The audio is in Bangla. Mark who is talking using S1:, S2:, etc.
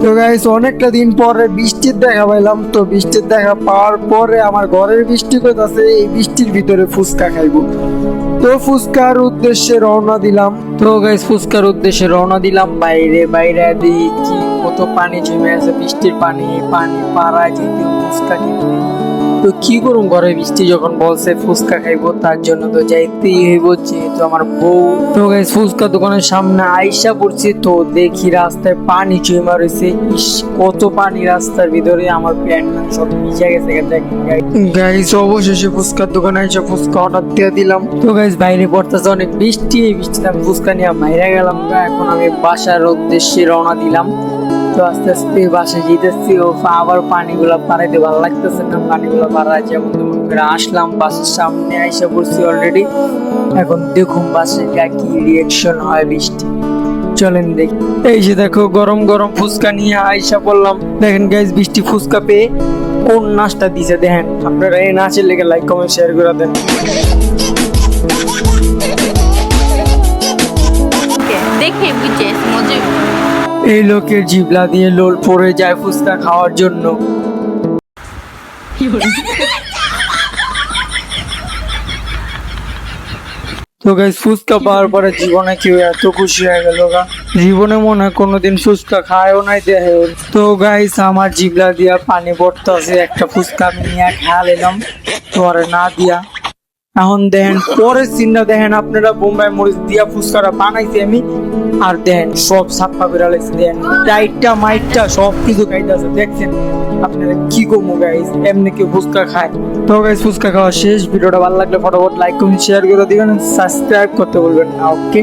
S1: তো গাইস অনেকটা দিন পরে বৃষ্টির দেখা পাইলাম। তো বৃষ্টির দেখা পাওয়ার পরে আমার ঘরের বৃষ্টি করতেছে, এই বৃষ্টির ভিতরে ফুচকা খাইবো। তো ফুচকার উদ্দেশ্যে রওনা দিলাম। তো গাইস ফুচকার উদ্দেশ্যে রওনা দিলাম। বাইরে বাইরে দেখি কত পানি জমে আছে, বৃষ্টির পানি পানি পাড়ায় যেতে ফুচকা কিনতে। তো কি করুম, ঘরে বৃষ্টি যখন বলছে ফুচকা খাইবো তার জন্য তো যাইতেই হইব, যেহেতু আমার বউ। তো গাইস ফুচকা দোকানের সামনে আইসা পড়ছি, তো দেখি রাস্তায় পানি জমা রয়েছে। ইস কত পানি রাস্তার ভিতরে, আমার প্যান্ট সব ভিজে গেছে। গাইস অবশেষে ফুচকার দোকানে এসে ফুচকা অর্ডার দিয়ে দিলাম। তো গাইস বাইরে পড়তেছে অনেক বৃষ্টি, এই বৃষ্টিতে আমি ফুচকা নিয়ে বাইরে গেলাম। এখন আমি বাসার উদ্দেশ্যে রওনা দিলাম। তো আস্তে আস্তে বাসায় যেতেছি, ও আবার পানিগুলো পাড়াইতে ভালো লাগতেছে না। পানিগুলো পাড়ায় যেমন তেমন করে আসলাম, বাসের সামনে আইসা পড়ছি অলরেডি। এখন দেখুন বাসে কি রিয়েকশন হয় বৃষ্টি। চলেন দেখি। এই যে দেখো গরম গরম ফুচকা নিয়ে আইসা পড়লাম। দেখেন গাইস বৃষ্টি ফুচকা পেয়ে কোন নাচটা দিছে দেখেন। আপনারা এই নাচের লেগে লাইক কমেন্ট শেয়ার করে দেন।
S2: দেখে বুঝে মজা।
S1: এই লোকের জিবলা দিয়ে লোল পড়ে যায় ফুচকা খাওয়ার জন্য। তো গাইস ফুচকা পাওয়ার পরে জীবনে কেউ এত খুশি হয়ে গেল গা, জীবনে মনে হয় কোনোদিন ফুচকা খায়ও নাই দেখে। তো গাইস আমার জিবলা দিয়া পানি পড়তেছে, একটা ফুচকা আমি নিয়ে খেয়াল এলাম পরে না দিয়া। এখন দেখেন পরের সিনটা দেখেন আপনারা, বোম্বাই মরিচ দিয়া ফুচকাটা বানাইছি আমি, আর দেখেন সব সাপ্পা করে লাগছে। দেখেন টাইটটা মাইটটা সব কিছু খাইতেছে, দেখছেন আপনারা কি কমু গাইস, এমনি কেউ ফুচকা খায়। তো গাইস ফুচকা খাওয়া শেষ। ভিডিওটা ভালো লাগলে ফটাফট লাইক কমেন্ট শেয়ার করে দিবেন, সাবস্ক্রাইব করতে বলবেন না। ওকে।